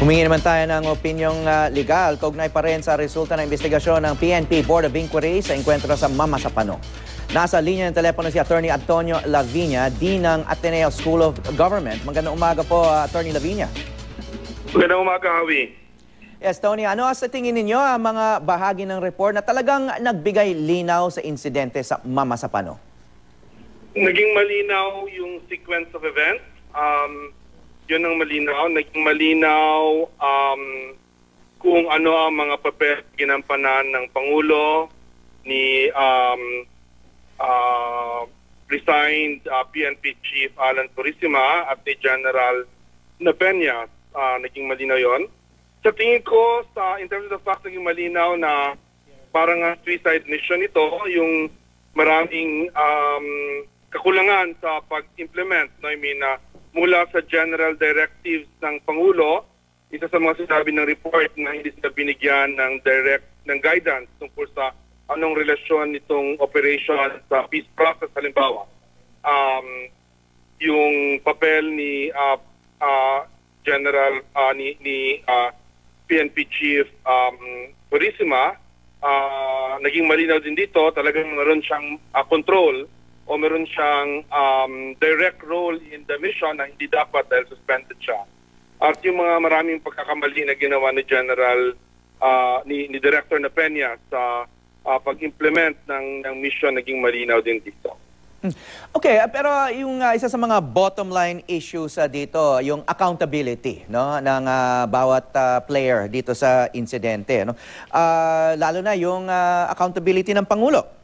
Humingi naman tayo ng opinyong legal kaugnay pa rin sa resulta ng investigasyon ng PNP Board of Inquiry sa enkwentro sa Mama Sapano. Nasa linya ng telepono si Attorney Antonio Lavinia, Dean ng Ateneo School of Government. Magandang umaga po, Attorney Lavinia. Magandang umaga, Javi. Yes, Tony, ano sa tingin ninyo ang mga bahagi ng report na talagang nagbigay linaw sa insidente sa Mama Sapano? Naging malinaw yung sequence of events. Yun ang malinaw. Naging malinaw kung ano ang mga papel ginampanan ng Pangulo ni resigned PNP Chief Alan Purisima at ni General Navenia. Naging malinaw yon. Sa tingin ko, in terms of the fact, naging malinaw na parang suicide mission ito, yung maraming kakulangan sa pag-implement. No? I mean, mula sa general directives ng Pangulo, isa sa mga sinabi ng report na hindi sila binigyan ng guidance tungkol sa anong relasyon nitong operation sa peace process. Halimbawa, yung papel ni General ni PNP Chief Purisima, naging malinaw din dito, talagang meron siyang control o meron siyang direct role in the mission na hindi dapat dahil suspended siya. At yung mga maraming pagkakamali na ginawa ni General, ni Director Navenia sa pag-implement ng mission, naging malinaw din dito. Okay, pero yung isa sa mga bottom line issues dito, yung accountability, no, ng bawat player dito sa insidente, no? Lalo na yung accountability ng Pangulo.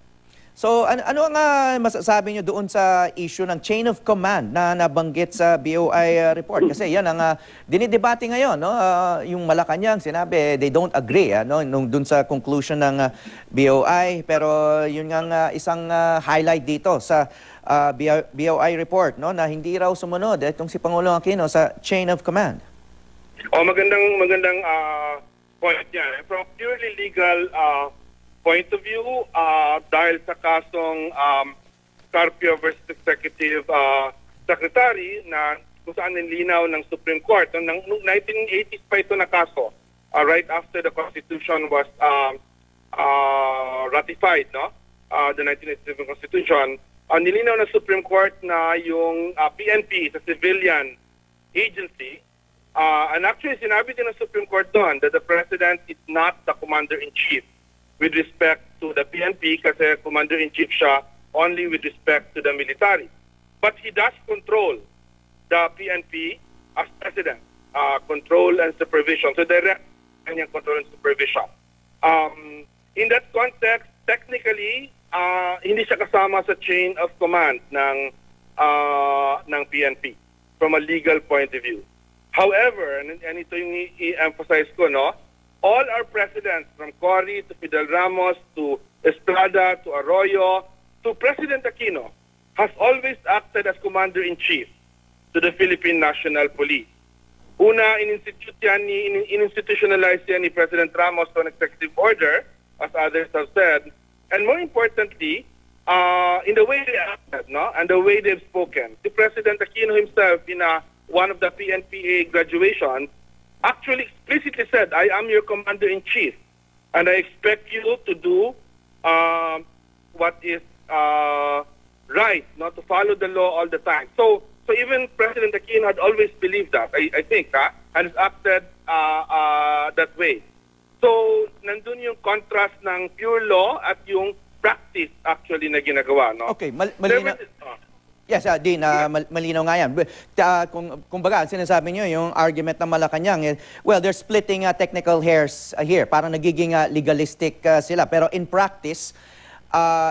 So ano ang masasabi nyo doon sa issue ng chain of command na nabanggit sa BOI report? Kasi yan ang dinidebate ngayon, no? Yung Malacanang sinabi they don't agree, no, nung doon sa conclusion ng BOI, pero yun nga isang highlight dito sa BOI report, no, na hindi raw sumunod itong si Pangulong Aquino sa chain of command. Magandang point yan. From purely legal point of view, dahil sa kasong Carpio versus Executive Secretary na kung saan nilinaw ng Supreme Court. Noong 1980s pa ito na kaso, right after the Constitution was ratified, no? The 1987 Constitution, nilinaw ng Supreme Court na yung PNP, sa civilian agency, and actually sinabi din ng Supreme Court doon that the President is not the Commander-in-Chief with respect to the PNP kasi Commander-in-Chief siya only with respect to the military. But he does control the PNP as President, control and supervision. So direct kanyang control and supervision. In that context, technically, hindi siya kasama sa chain of command ng PNP from a legal point of view. However, and ito yung i-emphasize ko, no? All our presidents, from Cory to Fidel Ramos to Estrada to Arroyo to President Aquino, has always acted as Commander-in-Chief to the Philippine National Police. Una, in-institutionalize yan ni President Ramos to an executive order, as others have said, and more importantly, in the way they acted, no, and the way they've spoken. The President Aquino himself, in one of the PNPA graduations, actually explicitly said, I am your Commander-in-Chief and I expect you to do what is right, not to follow the law all the time. So even President Aquino had always believed that, I think, and has acted that way. So nandun yung contrast ng pure law at yung practice actually na ginagawa. No? Okay, malinaw. Yes, Dean, malinaw nga yan. Kung baga, sinasabi nyo, yung argument ng Malacanang, well, they're splitting technical hairs here. Parang nagiging legalistic sila. Pero in practice,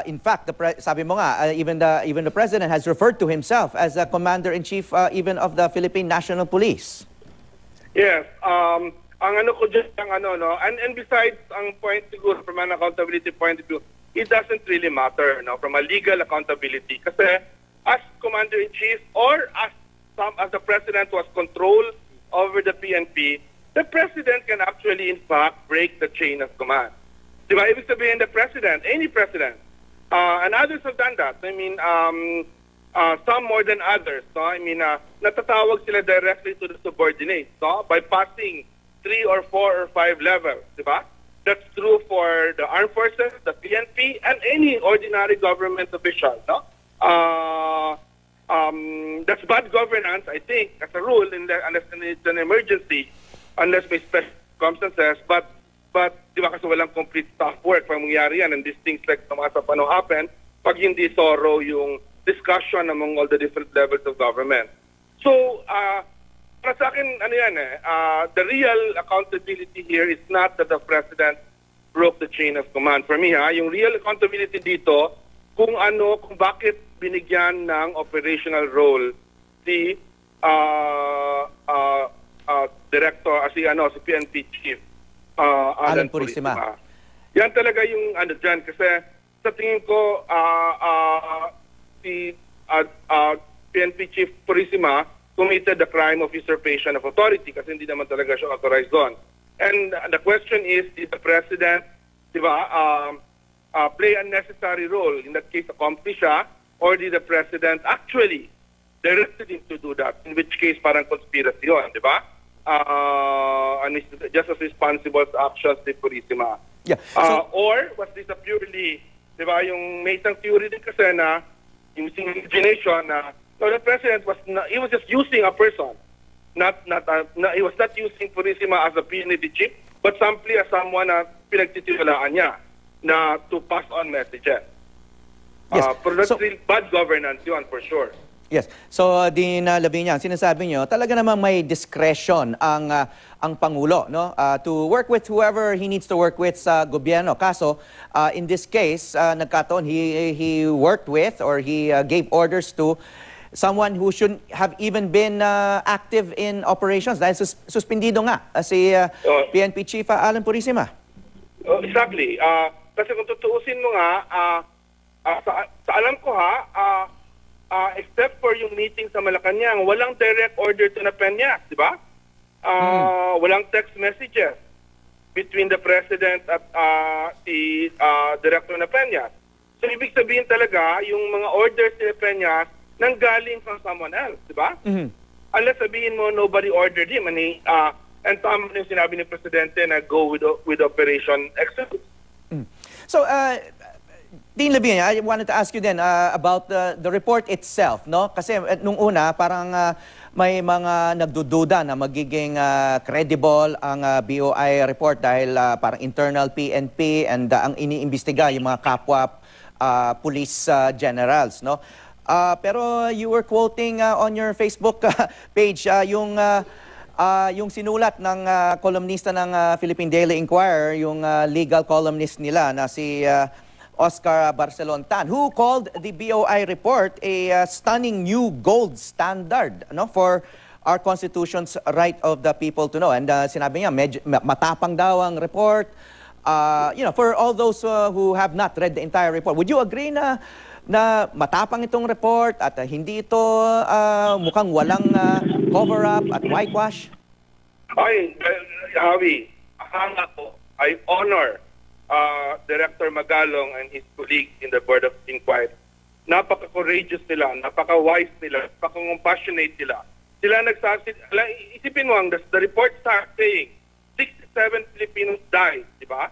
in fact, sabi mo nga, even the President has referred to himself as a Commander-in-Chief even of the Philippine National Police. Yes. Ang ano ko dyan, no? And besides, ang point siguro from an accountability point of view, it doesn't really matter, no? From a legal accountability. Kasi as Commander-in-Chief or as the President who has control over the PNP, the President can actually, in fact, break the chain of command. Diba? Ibig sabihin, the President, any President, and others have done that. I mean, some more than others. No? I mean, natatawag sila directly to the subordinates, no? By passing 3 or 4 or 5 levels, di ba? That's true for the armed forces, the PNP, and any ordinary government official, no? That's bad governance, I think, as a rule, unless it's an emergency, unless may special circumstances, but di ba kasi walang complete staff work pag mangyari yan, and these things like tumasap ano happen pag hindi thorough yung discussion among all the different levels of government. So, para sa akin, ano yan the real accountability here is not that the President broke the chain of command. For me, yung real accountability dito, kung bakit binigyan ng operational role si director, si PNP chief, Alan Purisima. Yan talaga yung dyan, kasi sa tingin ko, si PNP chief Purisima committed the crime of usurpation of authority kasi hindi naman talaga siya authorized doon. And the question is, did the President, di ba, play a necessary role, in that case accomplish siya, or did the President actually directed him to do that, in which case parang conspiracy yun, di ba? And is just as responsible sa actions ni Purisima. Yeah. So, or was this a purely, di ba, yung may isang theory din kasi na yung imagination na no, the President was not, he was just using a person. He was not using Purisima as a PNP chief, but simply as someone na pinagtitiwalaan niya na to pass on messages. Yes. Pero that's really bad governance yun, for sure. yes. So, Dean Lavinia, sinasabi nyo, talaga namang may discretion ang Pangulo, no? To work with whoever he needs to work with sa gobyerno. Kaso, in this case, nagkataon, he worked with or he gave orders to someone who shouldn't have even been active in operations dahil suspendido nga si PNP Chief Alan Purisima. Exactly. Kasi kung tutuusin mo nga, sa alam ko except for yung meeting sa Malacanang, walang direct order to Peñas, di ba? Walang text messages between the President at si Director Peñas. So ibig sabihin talaga, yung mga orders ni Peñas nanggaling from someone else, di ba? Unless sabihin mo, nobody ordered him. And tama yung sinabi ni Presidente na go with Operation Exodus. So, Dean Lavinia, I wanted to ask you then about the report itself, no? Kasi nung una, parang may mga nagdududa na magiging credible ang BOI report dahil parang internal PNP and ang iniimbestiga yung mga kapwa police generals, no? Pero you were quoting on your Facebook page yung sinulat ng columnista ng Philippine Daily Inquirer, yung legal columnist nila na si Oscar Barcelontan, who called the BOI report a stunning new gold standard, no, for our Constitution's right of the people to know. And sinabi niya, medyo matapang daw ang report. For all those who have not read the entire report, would you agree na matapang itong report at hindi ito mukhang walang cover-up at whitewash? Ay, Javi, I honor Director Magalong and his colleagues in the Board of Inquiry. Napaka-courageous nila, napaka-wise nila, napaka-compassionate nila. Sila nagsabi, isipin mo, the report starts saying 67 Filipinos died, di ba?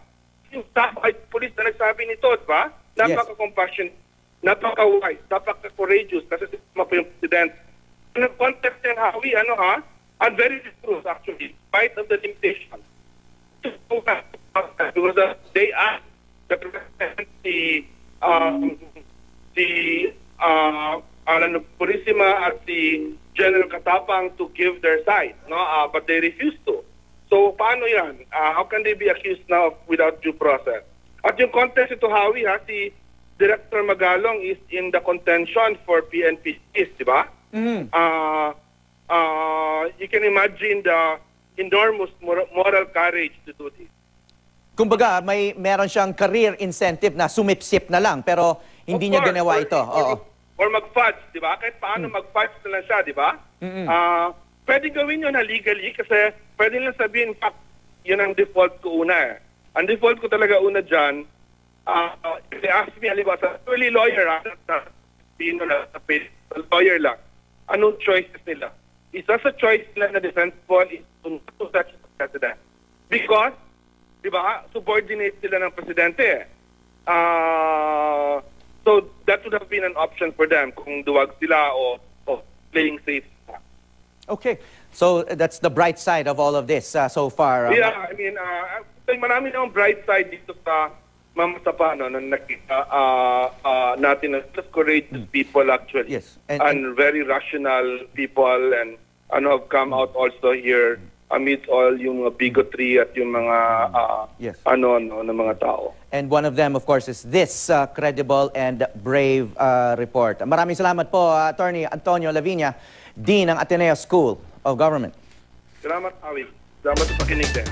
Yung staff police na nagsabi nito, di ba? Napaka-compassionate, napaka-wise, napaka-courageous kasi sila po yung President. In the context ng Hawi, and very true actually, despite of the limitation. Because they asked the President, Alan Purisima at si General Katapang to give their side, no? But they refused to. So paano yan? How can they be accused now without due process? At yung context ito, Hawi, si Director Magalong is in the contention for PNP, di ba? You can imagine the enormous moral courage to do this. Kumbaga, meron siyang career incentive na sumipsip na lang, pero hindi niya ginawa ito. Or mag-fudge, di ba? Kahit paano mag-fudge na lang siya, di ba? Pwede gawin yun na legally kasi pwede lang sabihin, in fact, yun ang default ko una. Ang default ko talaga una dyan, if they ask me, aliba, sa early lawyer, lawyer lang, anong choices nila? Isa sa choice nila na defense is to touch the President. because, di ba, subordinate sila ng presidente. So that would have been an option for them kung duwag sila o playing safe. Okay. So that's the bright side of all of this so far. Yeah, I mean, marami na bright side dito sa Mama Sapano na nakita natin na just courageous people actually. Yes. And very rational people and have come out also here amidst all yung bigotry at yung mga Yes. ng mga tao. And one of them, of course, is this credible and brave report. Maraming salamat po, Attorney Antonio Lavinia, Dean ng Ateneo School of Government. Salamat, Awi. Salamat sa pakinig din.